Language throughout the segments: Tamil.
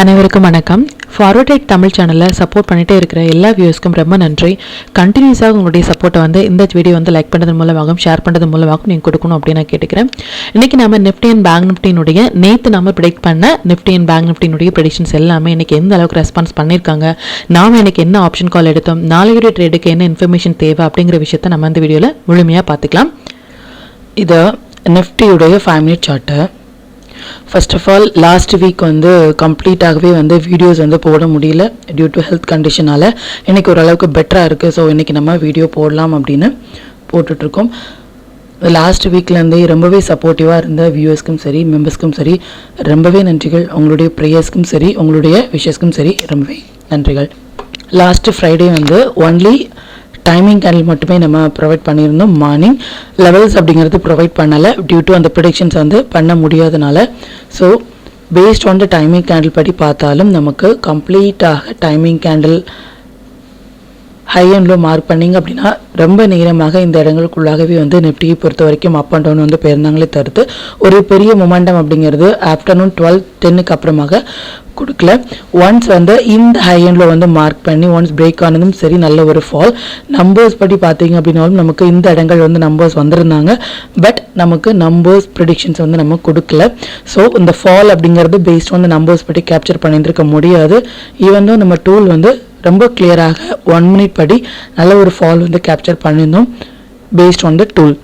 அனைவருக்கும் வணக்கம். ஃபார்வர்ட் தமிழ் சேனலில் சப்போர்ட் பண்ணிகிட்டே இருக்கிற எல்லா வியூஸ்க்கும் ரொம்ப நன்றி. கண்டினியூஸாக உங்களுடைய சப்போர்ட்டை இந்த வீடியோ லைக் பண்ணுறது மூலமாகவும் ஷேர் பண்ணுறது மூலமாகவும் நீங்கள் கொடுக்கணும் அப்படின்னு நான் கேட்டுக்கிறேன். இன்றைக்கி நம்ம நிஃப்டி அண்ட் பேங்க் நிஃப்டினுடைய நேற்று நம்ம ப்ரெடிக்ட் பண்ண நிஃப்டி அண்ட் பேங்க் நிஃப்டினுடைய ப்ரெடிக்ஷன்ஸ் எல்லாமே இன்றைக்கி எந்த அளவுக்கு ரெஸ்பான்ஸ் பண்ணியிருக்காங்க, நாம் இன்றைக்கி என்ன ஆப்ஷன் கால் எடுத்தோம், நாளையுடைய ட்ரேடுக்கு என்ன இன்ஃபர்மேஷன் தேவை அப்படிங்கிற விஷயத்தை நம்ம இந்த வீடியோவில் முழுமையாக பார்த்துக்கலாம். இது நிஃப்டியுடைய 5 minute chart. First of all last week கம்ப்ளீட்டாகவே வீடியோஸ் போட முடியல டியூ டு ஹெல்த் கண்டிஷனால். இன்றைக்கி ஓரளவுக்கு பெட்டராக இருக்குது. ஸோ இன்றைக்கி நம்ம வீடியோ போடலாம் அப்படின்னு போட்டுட்ருக்கோம். லாஸ்ட் வீக்லேருந்தே ரொம்பவே சப்போர்ட்டிவாக இருந்த வியூவர்ஸ்க்கும் சரி மெம்பர்ஸ்க்கும் சரி ரொம்பவே நன்றிகள். உங்களுடைய ப்ரேயர்ஸ்க்கும் சரி உங்களுடைய விஷஸ்க்கும் சரி ரொம்பவே நன்றிகள். Last Friday only timing candle மட்டுமே நம்ம ப்ரொவைட் பண்ணியிருந்தோம். மார்னிங் லெவல்ஸ் அப்படிங்கிறது ப்ரொவைட் பண்ணலை டியூ டு அந்த ப்ரெடிக்ஷன்ஸ் பண்ண முடியாதனால. So based on the timing candle படி பார்த்தாலும் நமக்கு கம்ப்ளீட்டாக timing candle high and low mark பண்ணிங்க அப்படின்னா ரொம்ப நேரமாக இந்த இடங்களுக்குள்ளாகவே நிஃப்டியை பொறுத்த வரைக்கும் அப் அண்ட் டவுன் போயிருந்தாங்களே தவிர்த்து ஒரு பெரிய மொமெண்டம் அப்படிங்கிறது ஆஃப்டர்நூன் 12:10 அப்புறமாக கொடுக்கல. ஒன்ஸ் இந்த ஹை அண்ட் லோ மார்க் பண்ணி ஒன்ஸ் பிரேக் ஆனதும் சரி நல்ல ஒரு ஃபால். நம்பர்ஸ் படி பார்த்தீங்க அப்படின்னாலும் நமக்கு இந்த இடங்கள் நம்பர்ஸ் வந்திருந்தாங்க. பட் நமக்கு நம்பர்ஸ் ப்ரெடிக்ஷன்ஸ் நம்ம கொடுக்கல. ஸோ இந்த ஃபால் அப்படிங்கிறது பேஸ்ட் ஆன் நம்பர்ஸ் படி கேப்சர் பண்ணியிருக்க முடியாது. ஈவன் நம்ம டூல் ரொம்ப கிளியராக 1 மினிட் படி நல்ல ஒரு ஃபால் கேப்சர் பண்ணியிருந்தோம் பேஸ்ட் ஆன் த டூல்.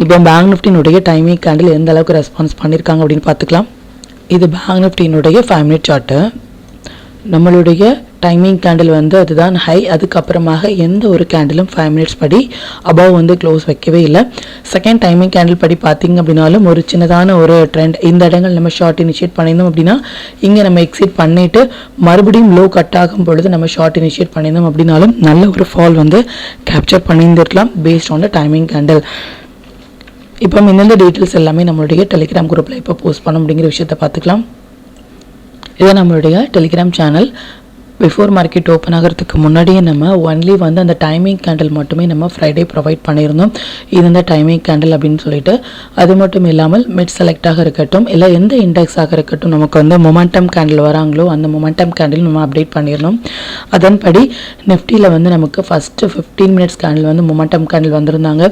இப்போ பேங்க் நிஃப்டினுடைய டைமிங் கேண்டில் எந்த அளவுக்கு ரெஸ்பான்ஸ் பண்ணியிருக்காங்க அப்படின்னு பார்த்துக்கலாம். இது பேங்க் நிஃப்டினுடைய 5 மினிட் சார்ட்டு. நம்மளுடைய டைமிங் கேண்டில் அதுதான் ஹை. அதுக்கப்புறமாக எந்த ஒரு கேண்டிலும் 5 மினிட்ஸ் படி அபவ் க்ளோஸ் வைக்கவே இல்லை. செகண்ட் டைமிங் கேண்டில் படி பார்த்தீங்க அப்படின்னாலும் ஒரு சின்னதான ஒரு ட்ரெண்ட். இந்த இடங்கள் நம்ம ஷார்ட் இனிஷியேட் பண்ணியிருந்தோம் அப்படின்னா இங்கே நம்ம எக்ஸிட் பண்ணிவிட்டு மறுபடியும் லோ கட் ஆகும் பொழுது நம்ம ஷார்ட் இனிஷியேட் பண்ணியிருந்தோம் அப்படின்னாலும் நல்ல ஒரு ஃபால் கேப்சர் பண்ணியிருந்துருக்கலாம் based on the timing candle. இப்போ இந்த டீட்டெயில்ஸ் எல்லாமே நம்மளுடைய டெலிகிராம் குரூப்பில் இப்போ போஸ்ட் பண்ண அப்படிங்கிற விஷயத்தை பார்த்துக்கலாம். இதை நம்மளுடைய Telegram channel before market open ஆகிறதுக்கு முன்னாடியே நம்ம ஒன்லி அந்த டைமிங் கேண்டில் மட்டுமே நம்ம ஃப்ரைடே ப்ரொவைட் பண்ணியிருந்தோம். இது இந்த டைமிங் கேண்டில் அப்படின்னு சொல்லிட்டு. அது மட்டும் இல்லாமல் மிட் செலக்டாக இருக்கட்டும் இல்லை எந்த இண்டெக்ஸாக இருக்கட்டும் நமக்கு மொமெண்டம் கேண்டில் வராங்களோ அந்த மொமெண்டம் கேண்டில் நம்ம அப்டேட் பண்ணிடணும். அதன்படி நிஃப்டியில் நமக்கு first 15 minutes candle momentum candle வந்திருந்தாங்க.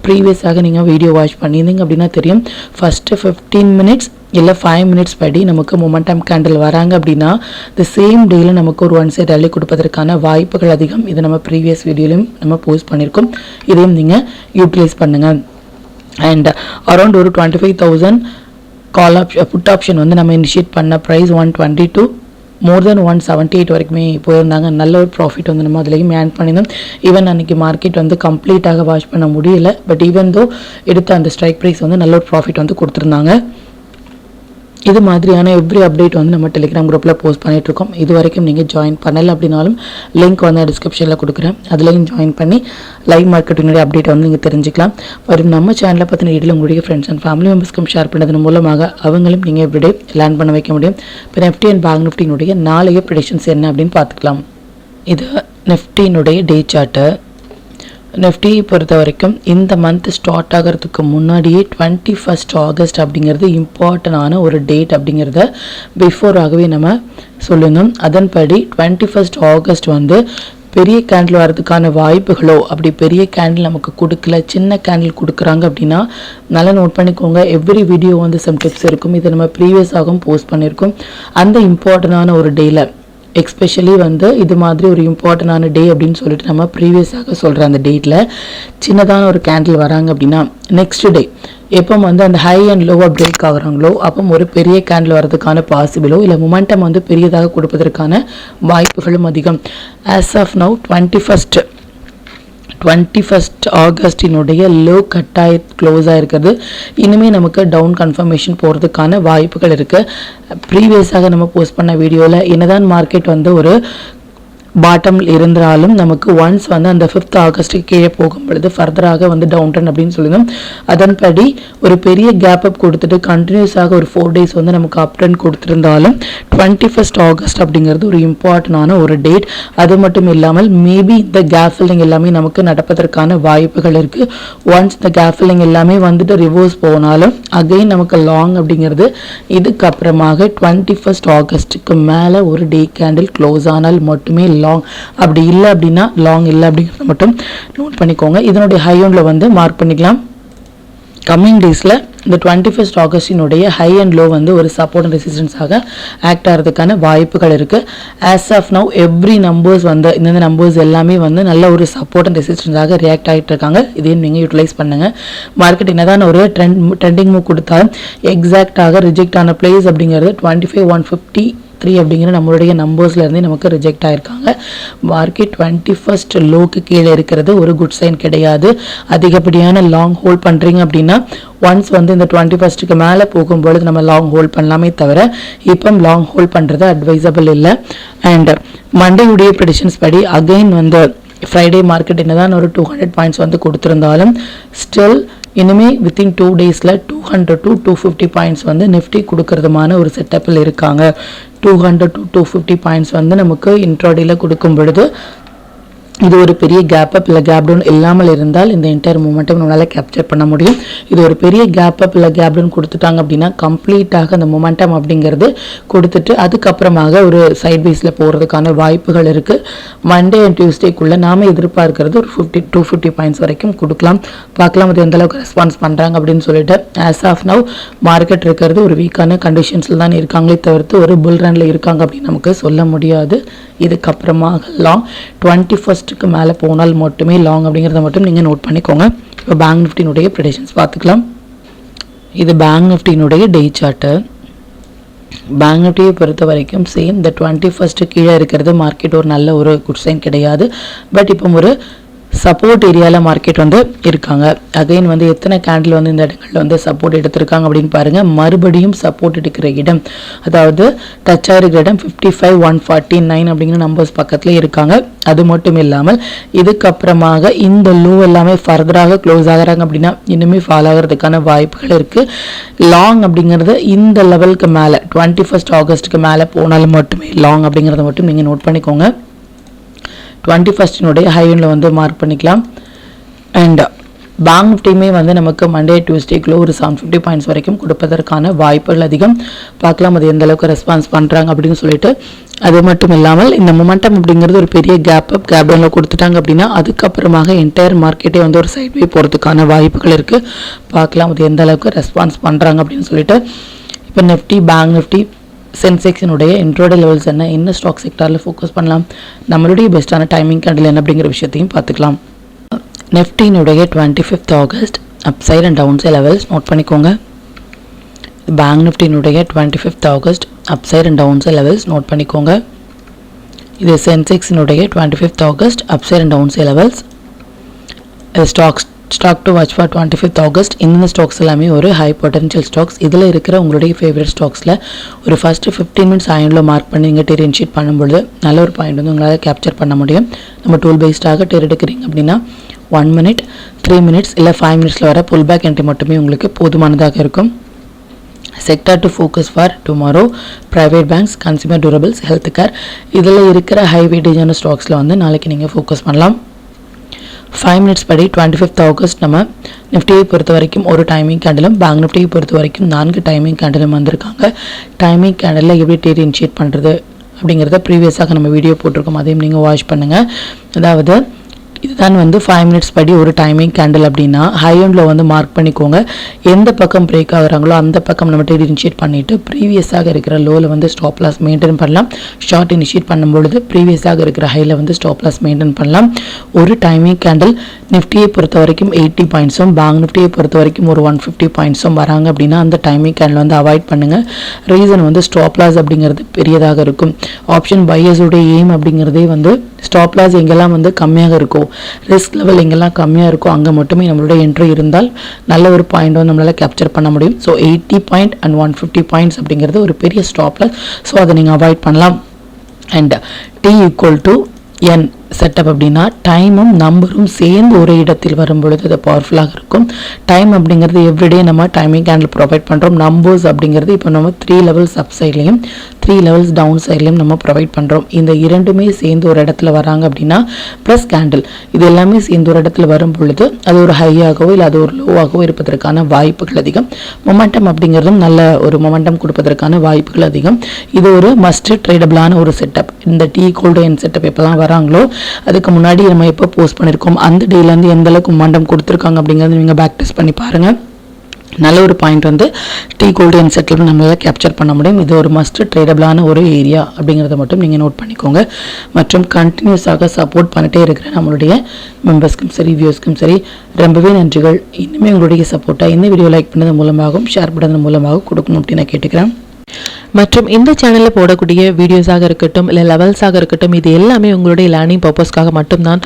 ப்ரீவியஸாக நீங்கள் வீடியோ வாட்ச் பண்ணியிருந்தீங்க அப்படின்னா தெரியும். ஃபஸ்ட்டு 15 மினிட்ஸ் இல்லை 5 மினிட்ஸ் படி நமக்கு மொமெண்டம் கேண்டில் வராங்க அப்படின்னா த சேம் டேயில் நமக்கு ஒரு 1 சைட் ரேலி கொடுப்பதற்கான வாய்ப்புகள் அதிகம். இது நம்ம ப்ரீவியஸ் வீடியோலையும் நம்ம போஸ்ட் பண்ணியிருக்கோம். இதையும் நீங்கள் யூட்டிலைஸ் பண்ணுங்கள். அண்ட் அரௌண்ட் ஒரு 25,000 கால் புட் ஆப்ஷன் நம்ம இனிஷியேட் பண்ண ப்ரைஸ் 122 மோர் தென் 178 வரைக்குமே போயிருந்தாங்க. நல்ல ஒரு ப்ராஃபிட் நம்ம அதுலேயும் ஏர்ன் பண்ணியிருந்தோம். ஈவன் அன்றைக்கி மார்க்கெட் கம்ப்ளீட்டாக வாட்ச் பண்ண முடியல. பட் ஈவன் தோ எடுத்த அந்த ஸ்ட்ரைக் ப்ரைஸ் நல்ல ஒரு ப்ராஃபிட் கொடுத்துருந்தாங்க. இது மாதிரியான எவ்ரி அப்டேட் நம்ம டெலிகிராம் குரூப்பில் போஸ்ட் பண்ணிகிட்ருக்கோம். இது வரைக்கும் நீங்கள் ஜாயின் பண்ணலை அப்படின்னாலும் லிங்க் டிஸ்கிரிப்ஷனில் கொடுக்குறேன். அதுலேயும் ஜாயின் பண்ணி லைவ் மார்க்கெட்டினுடைய அப்டேட்டை நீங்கள் தெரிஞ்சுக்கலாம். வரும் நம்ம சேனலை பற்றின டீட்டெயில் உங்களுடைய ஃப்ரெண்ட்ஸ் அண்ட் ஃபேமிலி மெம்பர்ஸ்க்கும் ஷேர் பண்ணதன் மூலமாக அவங்களும் நீங்கள் எவ்ரிடே லேர்ன் பண்ண வைக்க முடியும். இப்போ நிஃப்டி அண்ட் பேங்க் நிஃப்டினுடைய நாளைய ப்ரெடிக்ஷன்ஸ் என்ன அப்படின்னு பார்த்துக்கலாம். இது நிஃப்டினுடைய டே சார்ட்டு. நிஃப்டியை பொறுத்த வரைக்கும் இந்த மந்த் ஸ்டார்ட் ஆகிறதுக்கு முன்னாடியே 21 ஆகஸ்ட் அப்படிங்கிறது இம்பார்ட்டண்டான ஒரு டேட் அப்படிங்கிறத பிஃபோராகவே நம்ம சொல்லியிருந்தோம். அதன்படி 21 ஆகஸ்ட் பெரிய கேண்டில் வரதுக்கான வாய்ப்புகளோ அப்படி பெரிய கேண்டில் நமக்கு கொடுக்கல, சின்ன கேண்டில் கொடுக்குறாங்க அப்படின்னா நல்லா நோட் பண்ணிக்கோங்க. எவ்ரி வீடியோ சம் டிப்ஸ் இருக்கும். இதை நம்ம ப்ரீவியஸாகவும் போஸ்ட் பண்ணியிருக்கோம். அந்த இம்பார்ட்டண்டான ஒரு டேயில் எக்ஸ்பெஷலி இது மாதிரி ஒரு இம்பார்ட்டண்டான டே அப்படின்னு சொல்லிட்டு நம்ம ப்ரீவியஸாக சொல்கிற அந்த டேட்டில் சின்னதான ஒரு கேண்டில் வராங்க அப்படின்னா நெக்ஸ்ட் டே எப்போ அந்த ஹை அண்ட் லோவாக பிரேக் ஆகுறாங்களோ அப்போ ஒரு பெரிய கேண்டில் வரதுக்கான பாசிபிளோ இல்லை மொமெண்டம் பெரியதாக கொடுப்பதற்கான வாய்ப்புகளும் அதிகம். ஆஸ் ஆஃப் நவ் 21 ஆகஸ்டினுடைய லோ கட்டாய க்ளோஸாக இருக்கிறது. இனிமேல் நமக்கு டவுன் கன்ஃபர்மேஷன் போகிறதுக்கான வாய்ப்புகள் இருக்குது. ப்ரீவியஸாக நம்ம போஸ்ட் பண்ண வீடியோவில் என்னதான் மார்க்கெட் ஒரு பாட்டம் இருந்தாலும் நமக்கு ஒன்ஸ் அந்த 5th ஆகஸ்ட்டுக்கு கீழே போகும் பொழுது ஃபர்தராக டவுன் ட்ரெண்ட் அப்படின்னு சொல்லியிருந்தோம். அதன்படி ஒரு பெரிய கேப் அப் கொடுத்துட்டு கண்டினியூஸாக ஒரு 4 டேஸ் நமக்கு அப் ட்ரெண்ட் கொடுத்துருந்தாலும் 21st ஆகஸ்ட் அப்படிங்கிறது ஒரு இம்பார்ட்டண்டான ஒரு டேட். அது மட்டும் இல்லாமல் மேபி இந்த கேப் ஃபில்லிங் எல்லாமே நமக்கு நடப்பதற்கான வாய்ப்புகள் இருக்குது. ஒன்ஸ் இந்த கேப் ஃபில்லிங் எல்லாமே வந்துட்டு ரிவர்ஸ் போனாலும் அகைன் நமக்கு லாங் அப்படிங்கிறது இதுக்கப்புறமாக 21st ஆகஸ்ட்டுக்கு மேலே ஒரு டே கேண்டில் க்ளோஸ் ஆனால் மட்டுமே லாங். அப்படி இல்லை அப்படின்னா லாங் இல்லை அப்படிங்கிறத மட்டும் நோட் பண்ணிக்கோங்க. இதனுடைய ஹை ஒன்ல வந்து மார்க் பண்ணிக்கலாம். கம்மிங் டேஸில் இந்த 21st ஆகஸ்டினுடைய ஹை அண்ட் லோ வந்து ஒரு சப்போர்ட் அண்ட் ரெசிஸ்டன்ஸாக ஆக்ட் ஆகிறதுக்கான வாய்ப்புகள் இருக்குது. As of now every numbers வந்து இந்த நம்பர்ஸ் எல்லாமே வந்து நல்ல ஒரு சப்போர்ட் அண்ட் ரெசிஸ்டன்ஸாக ரியாக்ட் ஆகிட்டு இருக்காங்க. இதையும் நீங்கள் யூட்டிலைஸ் பண்ணுங்கள். மார்க்கெட் என்னதான் ஒரு ட்ரெண்டிங் மூவ் கொடுத்தாலும் எக்ஸாக்டாக ரிஜெக்ட் ஆன பிளேஸ் அப்படிங்கிறது 25,153 அப்படிங்கிற நம்மளுடைய நம்பர்ஸ்லேருந்தே நமக்கு ரிஜெக்ட் ஆகிருக்காங்க. மார்க்கெட் 21st லோக்கு கீழே இருக்கிறது ஒரு குட் சைன் கிடையாது. அதிகப்படியான லாங் ஹோல்ட் பண்ணுறீங்க அப்படின்னா ஒன்ஸ் வந்து இந்த 21க்கு மேலே போகும்பொழுது நம்ம லாங் ஹோல்ட் பண்ணலாமே தவிர இப்போ லாங் ஹோல்ட் பண்ணுறது அட்வைசபிள் இல்லை. அண்ட் மண்டேயுடைய ப்ரெடிஷன்ஸ் படி அகைன் வந்து ஃப்ரைடே மார்க்கெட் என்னதான் ஒரு 200 பாயிண்ட்ஸ் வந்து கொடுத்துருந்தாலும் ஸ்டில் இனிமே வித்தின் 2 டேஸில் 200 to 250 பாயிண்ட்ஸ் வந்து நிஃப்டி கொடுக்கறதுமான ஒரு செட்டப்பில் இருக்காங்க. 200 to 250 பாயிண்ட்ஸ் வந்து நமக்கு இன்ட்ராடேயில் கொடுக்கும் பொழுது இது ஒரு பெரிய கேப் அப் இல்லை கேப் டவுன் இல்லாமல் இருந்தால் இந்த என்டையர் மூமெண்ட்டும் நம்மளால் கேப்சர் பண்ண முடியும். இது ஒரு பெரிய கேப் அப் இல்லை கேப் டவுன் கொடுத்துட்டாங்க அப்படின்னா கம்ப்ளீட்டாக அந்த மொமெண்டம் அப்படிங்கிறது கொடுத்துட்டு அதுக்கப்புறமாக ஒரு சைட் பேஸில் போகிறதுக்கான வாய்ப்புகள் இருக்குது. மண்டே அண்ட் டியூஸ்டேக்குள்ளே நாம் எதிர்பார்க்கறது ஒரு 250 பாயிண்ட்ஸ் வரைக்கும் கொடுக்கலாம். பார்க்கலாம் அது எந்த அளவுக்கு ரெஸ்பான்ஸ் பண்ணுறாங்க அப்படின்னு சொல்லிட்டு. ஆஸ் ஆஃப் நவ் மார்க்கெட் இருக்கிறது ஒரு வீக்கான கண்டிஷன்ஸில் தான் இருக்காங்களே தவிர்த்து ஒரு புல் ரனில் இருக்காங்க அப்படின்னு நமக்கு சொல்ல முடியாது. இதுக்கப்புறமாக லாங் 21க்கு மேலே போனால் மட்டுமே லாங் அப்படிங்கிறத மட்டும் நீங்கள் நோட் பண்ணிக்கோங்க. இப்போ பேங்க் நிஃப்டினுடைய ப்ரெடிஷன்ஸ் பார்த்துக்கலாம். இது பேங்க் நிஃப்டினுடைய டே சார்ட்டு. பேங்க் நிஃப்டியை பொறுத்த வரைக்கும் சேம் இந்த 21st கீழே இருக்கிறது மார்க்கெட் ஒரு நல்ல ஒரு குட் சைன் கிடையாது. பட் இப்போ ஒரு சப்போர்ட் ஏரியாவில் மார்க்கெட் வந்து இருக்காங்க. அகைன் வந்து எத்தனை கேண்டில் வந்து இந்த இடங்களில் வந்து சப்போர்ட் எடுத்திருக்காங்க அப்படின்னு பாருங்கள். மறுபடியும் சப்போர்ட் எடுக்கிற இடம் அதாவது டச் ஆகிருக்கிற இடம் 55,149 அப்படிங்கிற நம்பர்ஸ் பக்கத்தில் இருக்காங்க. அது மட்டும் இல்லாமல் இதுக்கப்புறமாக இந்த லோ எல்லாமே ஃபர்தராக க்ளோஸ் ஆகிறாங்க அப்படின்னா இன்னுமே ஃபால் ஆகிறதுக்கான வாய்ப்புகள் இருக்குது. லாங் அப்படிங்கிறது இந்த லெவலுக்கு மேலே 21st ஆகஸ்ட்டுக்கு மேலே போனாலும் மட்டுமே லாங் அப்படிங்கிறத மட்டும் நீங்கள் நோட் பண்ணிக்கோங்க. 21st ஹை ஒன்ல வந்து மார்க் பண்ணிக்கலாம். அண்ட் பேங்க் நிஃப்டியுமே வந்து நமக்கு மண்டே டியூஸ்டேக்குள்ள ஒரு 750 பாயிண்ட்ஸ் வரைக்கும் கொடுப்பதற்கான வாய்ப்புகள் அதிகம். பார்க்கலாம் அது எந்த அளவுக்கு ரெஸ்பான்ஸ் பண்ணுறாங்க அப்படின்னு சொல்லிட்டு. அது மட்டும் இல்லாமல் இந்த மொமெண்டம் அப்படிங்கிறது ஒரு பெரிய கேப் அப் கேப் டவுனில் கொடுத்துட்டாங்க அப்படின்னா அதுக்கப்புறமாக என்டையர் மார்க்கெட்டே வந்து ஒரு சைட் வே போகிறதுக்கான வாய்ப்புகள் இருக்குது. பார்க்கலாம் அது எந்த அளவுக்கு ரெஸ்பான்ஸ் பண்ணுறாங்க அப்படின்னு சொல்லிட்டு. இப்போ நிஃப்டி பேங்க் நிஃப்டி சென்செக்ஸினுடைய இன்ட்ரோடே லெவல்ஸ் என்ன ஸ்டாக் செக்டாரில் ஃபோக்கஸ் பண்ணலாம், நம்மளுடைய பெஸ்ட்டான டைமிங் கேண்டில் என்ன அப்படிங்கிற விஷயத்தையும் பார்த்துக்கலாம். நிஃப்டினுடைய 25th August upside and downside levels note பண்ணிக்கோங்க. பேங்க் நிஃப்டினுடைய 25th August upside and downside levels note பண்ணிக்கோங்க. இது சென்செக்ஸினுடைய 25th August upside and downside levels. Stock to watch for 25th August. இந்த ஸ்டாக்ஸ் எல்லாமே ஒரு ஹை பொட்டன்ஷியல் ஸ்டாக்ஸ். இதில் இருக்கிற உங்களுடைய ஃபேவரட் ஸ்டாக்ஸில் ஒரு ஃபஸ்ட்டு 15 மினிட்ஸ் ஆயினில் மார்க் பண்ணி நீங்கள் டெர் இன்ஷீட் பண்ணும்பொழுது நல்ல ஒரு பாயிண்ட் வந்து உங்களால் கேப்சர் பண்ண முடியும். நம்ம டூல் பேஸ்டாக டெர் எடுக்கிறீங்க அப்படின்னா 1 minute 3 minutes இல்லை 5 minutesல வர புல் பேக் என்ட்ரி மட்டுமே உங்களுக்கு போதுமானதாக இருக்கும். Sector to focus for tomorrow private banks, consumer durables, health care. இதில் இருக்கிற ஹை வெயிட்டேஜான ஸ்டாக்ஸில் வந்து நாளைக்கு நீங்கள் ஃபோக்கஸ் பண்ணலாம். 5 minutes படி 25th ஆகஸ்ட் நம்ம நிஃப்டியை பொறுத்த வரைக்கும் ஒரு டைமிங் கேண்டிலும் பேங்க் நிஃப்டியை பொறுத்த வரைக்கும் 4 டைமிங் கேண்டிலும் வந்திருக்காங்க. டைமிங் கேண்டில் எப்படி டேட் இனிஷியேட் பண்ணுறது அப்படிங்கிறத ப்ரீவியஸாக நம்ம வீடியோ போட்டிருக்கோம், அதையும் நீங்கள் வாட்ச் பண்ணுங்கள். அதாவது இதுதான் வந்து 5 minutes படி ஒரு டைமிங் கேண்டில் அப்படின்னா ஹை எண்டில் வந்து மார்க் பண்ணிக்கோங்க. எந்த பக்கம் பிரேக் ஆகுறாங்களோ அந்த பக்கம் நம்ம டேட் இனிஷியேட் பண்ணிவிட்டு ப்ரீவியஸாக இருக்கிற லோவில் வந்து ஸ்டாப் லாஸ் மெயின்டைன் பண்ணலாம். ஷார்ட் இனிஷியேட் பண்ணும்பொழுது ப்ரீவியஸாக இருக்கிற ஹையில் வந்து ஸ்டாப் லாஸ் மெயின்டைன் பண்ணலாம். ஒரு டைமிங் கேண்டில் நிஃப்டியை பொறுத்த வரைக்கும் 80 பாயிண்ட்ஸும் பேங்க் நிஃப்டியை பொறுத்த வரைக்கும் ஒரு 150 பாயிண்ட்ஸும் வராங்க அப்படின்னா அந்த டைமிங் கேண்டில் வந்து அவாய்ட் பண்ணுங்கள். ரீசன் வந்து ஸ்டாப் லாஸ் அப்படிங்கிறது பெரியதாக இருக்கும். ஆப்ஷன் பையர்ஸோடைய எய்ம் அப்படிங்கிறதே வந்து ஸ்டாப் லாஸ் எங்கெல்லாம் வந்து கம்மியாக இருக்கும், ரிஸ்க் லெவல் எங்கெல்லாம் கம்மியாக இருக்கும் அங்கே மட்டுமே நம்மளுடைய என்ட்ரி இருந்தால் நல்ல ஒரு பாயிண்ட் வந்து நம்மளால் கேப்சர் பண்ண முடியும். ஸோ 80 பாயிண்ட் அண்ட் 150 பாயிண்ட்ஸ் அப்படிங்கிறது ஒரு பெரிய ஸ்டாப் லாஸ். ஸோ அதை நீங்கள் அவாய்ட் பண்ணலாம். அண்ட் T = N செட்டப் அப்படின்னா டைமும் நம்பரும் சேர்ந்து ஒரு இடத்தில் வரும் பொழுது அது பவர்ஃபுல்லாக இருக்கும். டைம் அப்படிங்கிறது எவ்ரிடே நம்ம டைமிங் கேண்டில் ப்ரொவைட் பண்ணுறோம். நம்பர்ஸ் அப்படிங்கிறது இப்போ நம்ம 3 லெவல்ஸ் அப் சைட்லையும் 3 லெவல்ஸ் டவுன் சைட்லையும் நம்ம ப்ரொவைட் பண்ணுறோம். இந்த இரண்டுமே சேர்ந்து ஒரு இடத்துல வராங்க அப்படின்னா ப்ளஸ் கேண்டில் இது எல்லாமே சேர்ந்து ஒரு இடத்துல வரும் பொழுது அது ஒரு ஹையாகவோ இல்லை அது ஒரு லோவாகவோ இருப்பதற்கான வாய்ப்புகள் அதிகம். மொமெண்டம் அப்படிங்கிறதும் நல்ல ஒரு மொமெண்டம் கொடுப்பதற்கான வாய்ப்புகள் அதிகம். இது ஒரு மஸ்ட் ட்ரேடபிளான ஒரு செட்டப். இந்த டீ கோல்டு என் செட்டப் எப்போல்லாம் வராங்களோ அதுக்கு முன்னாடி நம்ம எப்போ போஸ்ட் பண்ணியிருக்கோம் அந்த டேலேருந்து எந்த அளவுக்கு மொமெண்டம் கொடுத்துருக்காங்க அப்படிங்கிறது நீங்கள் பேக் டெஸ்ட் பண்ணி பாருங்கள். நல்ல ஒரு பாயிண்ட் வந்து டீ கோல்டு என் செட்டில் நம்மளால் கேப்சர் பண்ண முடியும். இது ஒரு மஸ்ட் ட்ரேடபிளான ஒரு ஏரியா அப்படிங்கிறத மட்டும் நீங்கள் நோட் பண்ணிக்கோங்க. மற்றும் கண்டினியூஸாக சப்போர்ட் பண்ணிட்டே இருக்கிற நம்மளுடைய மெம்பர்ஸ்க்கும் சரி வியூஸ்க்கும் சரி ரொம்பவே நன்றிகள். இன்னுமே உங்களுடைய சப்போர்ட்டாக இந்த வீடியோ லைக் பண்ணது மூலமாகவும் ஷேர் பண்ணது மூலமாகவும் கொடுக்கணும் அப்படின்னு நான் கேட்டுக்கிறேன். மற்றும் இந்த சேனலில் போடக்கூடிய வீடியோஸாக இருக்கட்டும் இல்லை லெவல்ஸாக இருக்கட்டும் இது எல்லாமே உங்களுடைய லேர்னிங் பர்பஸ்க்காக மட்டும்தான்.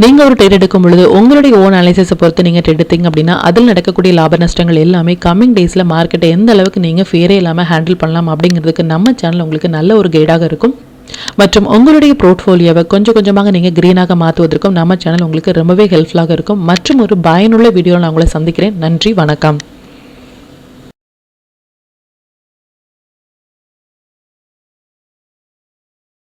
நீங்கள் ஒரு ட்ரேட் எடுக்கும் பொழுது உங்களுடைய ஓன் அனாலிசிஸை பொறுத்து நீங்கள் ட்ரேட் எடுத்தீங்க அப்படின்னா அதில் நடக்கக்கூடிய லாப நஷ்டங்கள் எல்லாமே கம்மிங் டேஸில் மார்க்கெட்டை எந்த அளவுக்கு நீங்கள் ஃபேரே இல்லாமல் ஹேண்டில் பண்ணலாம் அப்படிங்கிறதுக்கு நம்ம சேனல் உங்களுக்கு நல்ல ஒரு கைடாக இருக்கும். மற்றும் உங்களுடைய போர்ட்ஃபோலியோவை கொஞ்சம் கொஞ்சமாக நீங்கள் க்ரீனாக மாற்றுவதற்கும் நம்ம சேனல் உங்களுக்கு ரொம்பவே ஹெல்ப்ஃபுல்லாக இருக்கும். மற்றும் ஒரு பயனுள்ள வீடியோவில் நான் உங்களை சந்திக்கிறேன். நன்றி, வணக்கம்.